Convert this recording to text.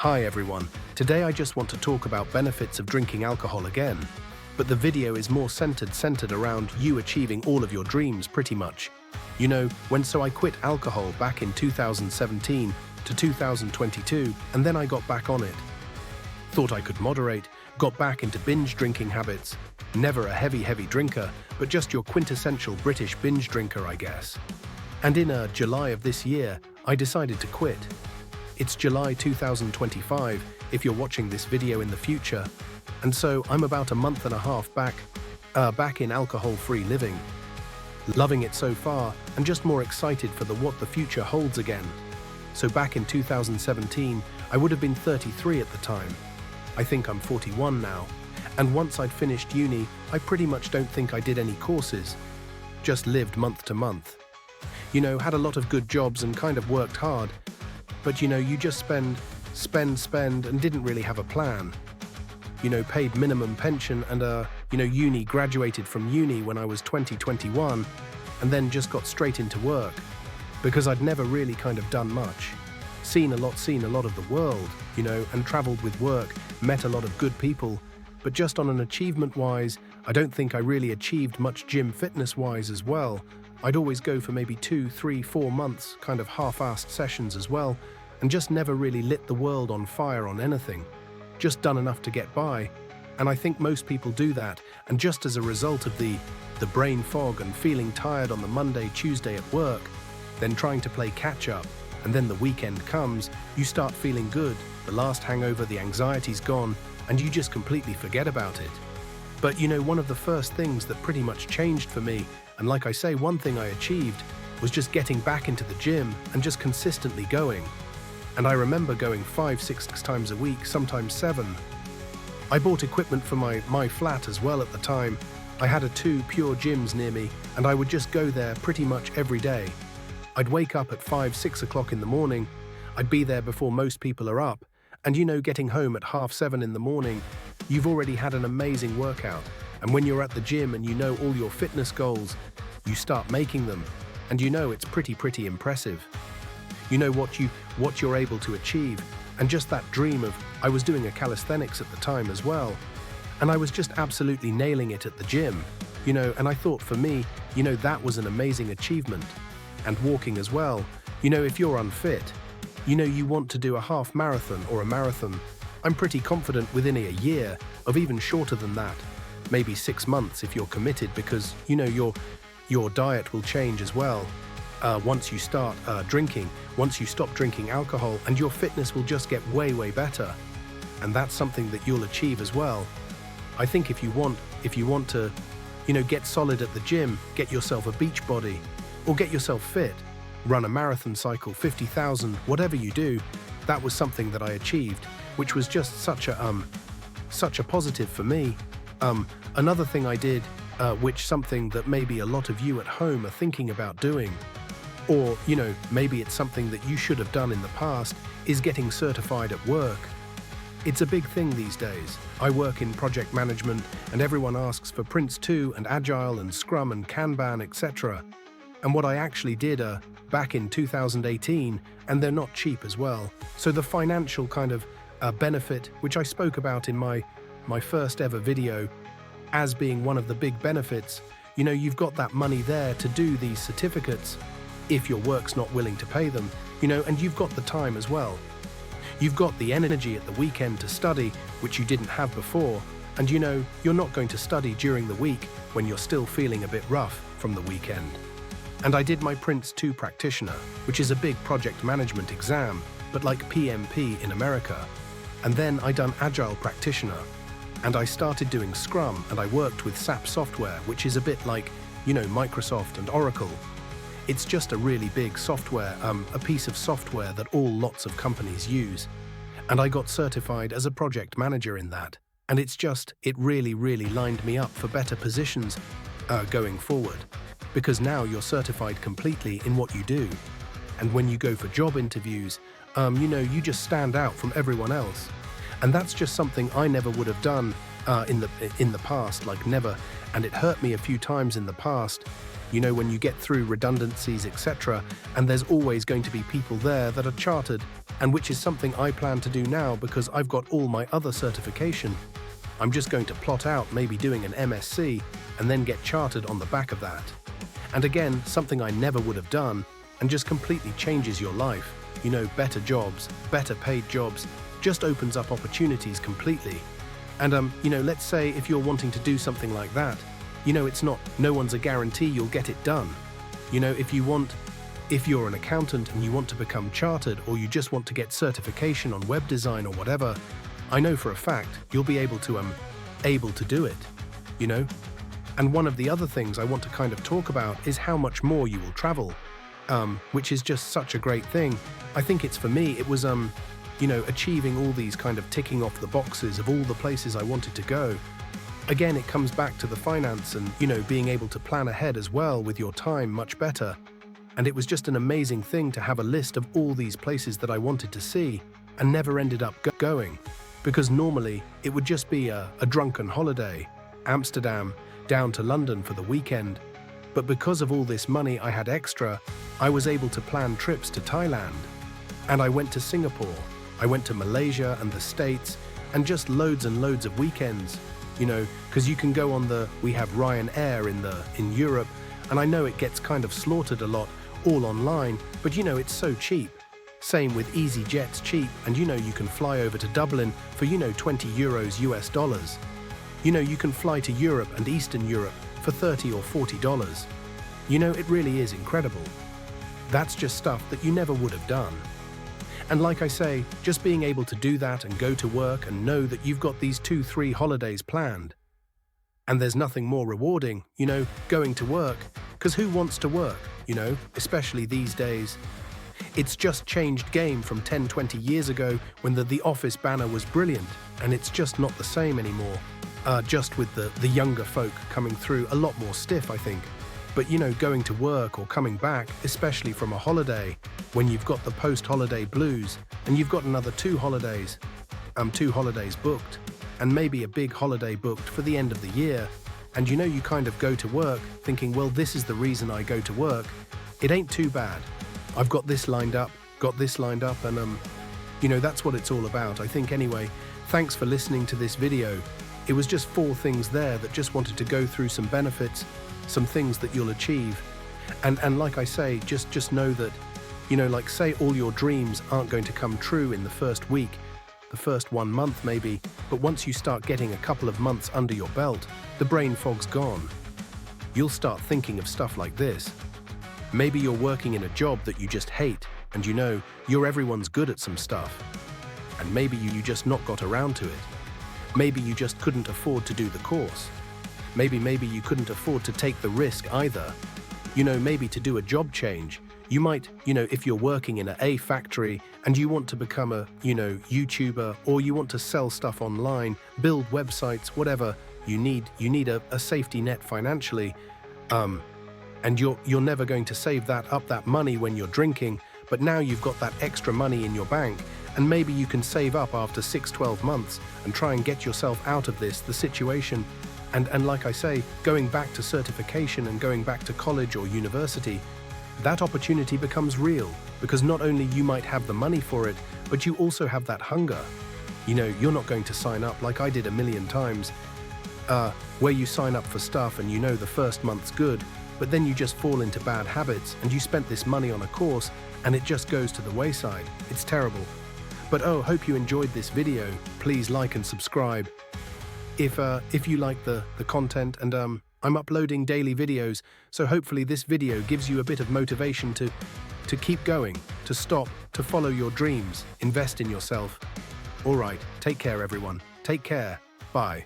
Hi everyone, today I just want to talk about benefits of drinking alcohol again. But the video is more centered around you achieving all of your dreams pretty much. You know, I quit alcohol back in 2017 to 2022 and then I got back on it. Thought I could moderate, got back into binge drinking habits. Never a heavy drinker, but just your quintessential British binge drinker, I guess. And in July of this year, I decided to quit. It's July 2025 if you're watching this video in the future, and so I'm about a month and a half back in alcohol-free living. Loving it so far, and just more excited for what the future holds again. So back in 2017, I would have been 33 at the time. I think I'm 41 now, and once I'd finished uni, I pretty much don't think I did any courses. Just lived month to month. You know, had a lot of good jobs and kind of worked hard, but you know, you just spend and didn't really have a plan. You know, paid minimum pension and graduated from uni when I was 21 and then just got straight into work because I'd never really kind of done much. Seen a lot of the world, you know, and traveled with work, met a lot of good people, but just on an achievement-wise, I don't think I really achieved much gym fitness-wise as well. I'd always go for maybe 2, 3, 4 months, kind of half-assed sessions as well, and just never really lit the world on fire on anything. Just done enough to get by, and I think most people do that, and just as a result of the brain fog and feeling tired on the Monday, Tuesday at work, then trying to play catch-up, and then the weekend comes, you start feeling good, the last hangover, the anxiety's gone, and you just completely forget about it. But you know, one of the first things that pretty much changed for me, and like I say, one thing I achieved, was just getting back into the gym and just consistently going. And I remember going 5, 6 times a week, sometimes 7. I bought equipment for my flat as well at the time. I had 2 pure gyms near me, and I would just go there pretty much every day. I'd wake up at 5, 6 o'clock in the morning. I'd be there before most people are up. And you know, getting home at 6:30 in the morning, you've already had an amazing workout. And when you're at the gym and you know all your fitness goals, you start making them. And you know, it's pretty impressive. You know what you're able to achieve. And just that dream of, I was doing a calisthenics at the time as well. And I was just absolutely nailing it at the gym. You know, and I thought for me, you know, that was an amazing achievement. And walking as well. You know, if you're unfit, you know, you want to do a half marathon or a marathon. I'm pretty confident within a year, of even shorter than that, maybe 6 months if you're committed, because you know your diet will change as well. Once you start drinking, once you stop drinking alcohol, and your fitness will just get way better. And that's something that you'll achieve as well. I think if you want to, you know, get solid at the gym, get yourself a beach body, or get yourself fit, run a marathon, cycle 50,000, whatever you do, that was something that I achieved, which was just such a positive for me. Another thing I did, which something that maybe a lot of you at home are thinking about doing, or, you know, maybe it's something that you should have done in the past, is getting certified at work. It's a big thing these days. I work in project management and everyone asks for Prince 2 and Agile and Scrum and Kanban, etc. And what I actually did back in 2018, and they're not cheap as well. So the financial kind of benefit, which I spoke about in my first ever video, as being one of the big benefits, you know, you've got that money there to do these certificates if your work's not willing to pay them, you know, and you've got the time as well. You've got the energy at the weekend to study, which you didn't have before, and you know, you're not going to study during the week when you're still feeling a bit rough from the weekend. And I did my Prince 2 practitioner, which is a big project management exam, but like PMP in America. And then I done Agile practitioner, and I started doing Scrum, and I worked with SAP software, which is a bit like, you know, Microsoft and Oracle. It's just a really big software, a piece of software that lots of companies use. And I got certified as a project manager in that. And it really lined me up for better positions going forward. Because now you're certified completely in what you do. And when you go for job interviews, you know, you just stand out from everyone else. And that's just something I never would have done in the past, like never. And it hurt me a few times in the past. You know, when you get through redundancies, etc., and there's always going to be people there that are chartered and which is something I plan to do now because I've got all my other certification. I'm just going to plot out maybe doing an MSc and then get chartered on the back of that. And again, something I never would have done and just completely changes your life. You know, better jobs, better paid jobs, just opens up opportunities completely. And you know, let's say if you're wanting to do something like that, you know, no one's a guarantee you'll get it done. You know, if you're an accountant and you want to become chartered, or you just want to get certification on web design or whatever, I know for a fact you'll be able to do it, you know? And one of the other things I want to kind of talk about is how much more you will travel, which is just such a great thing. I think for me, it was, you know, achieving all these kind of ticking off the boxes of all the places I wanted to go. Again, it comes back to the finance and, you know, being able to plan ahead as well with your time much better. And it was just an amazing thing to have a list of all these places that I wanted to see and never ended up going. Because normally it would just be a drunken holiday, Amsterdam, down to London for the weekend. But because of all this money I had extra, I was able to plan trips to Thailand. And I went to Singapore, I went to Malaysia and the States, and just loads and loads of weekends. You know, because you can go on we have Ryanair in Europe, and I know it gets kind of slaughtered a lot, all online, but you know, it's so cheap. Same with EasyJet's cheap, and you know, you can fly over to Dublin for, you know, 20 euros US dollars. You know, you can fly to Europe and Eastern Europe for $30 or $40. You know, it really is incredible. That's just stuff that you never would have done. And like I say, just being able to do that and go to work and know that you've got these 2-3 holidays planned. And there's nothing more rewarding, you know, going to work, because who wants to work, you know, especially these days. It's just changed game from 10-20 years ago when the office banner was brilliant, and it's just not the same anymore. Just with the younger folk coming through a lot more stiff, I think. But you know, going to work or coming back, especially from a holiday, when you've got the post-holiday blues and you've got another 2 holidays booked, and maybe a big holiday booked for the end of the year, and you know, you kind of go to work thinking, well, this is the reason I go to work. It ain't too bad. I've got this lined up, and you know, that's what it's all about, I think. Anyway, thanks for listening to this video. It was just 4 things there that just wanted to go through some benefits, some things that you'll achieve. And like I say, just know that, you know, like, say all your dreams aren't going to come true in the first week, the first 1 month maybe, but once you start getting a couple of months under your belt, the brain fog's gone. You'll start thinking of stuff like this. Maybe you're working in a job that you just hate, and you know, you're everyone's good at some stuff. And maybe you just not got around to it. Maybe you just couldn't afford to do the course. Maybe you couldn't afford to take the risk either. You know, maybe to do a job change. You might, you know, if you're working in a factory and you want to become a, you know, YouTuber, or you want to sell stuff online, build websites, whatever, you need a safety net financially. And you're never going to save that money when you're drinking, but now you've got that extra money in your bank, and maybe you can save up after 6-12 months and try and get yourself out of the situation. And like I say, going back to certification and going back to college or university, that opportunity becomes real, because not only you might have the money for it, but you also have that hunger. You know, you're not going to sign up like I did a million times, where you sign up for stuff and you know the first month's good, but then you just fall into bad habits and you spent this money on a course and it just goes to the wayside. It's terrible. But hope you enjoyed this video. Please like and subscribe if you like the content, and I'm uploading daily videos, so hopefully this video gives you a bit of motivation to keep going, to stop, to follow your dreams, invest in yourself. All right, take care everyone. Take care. Bye.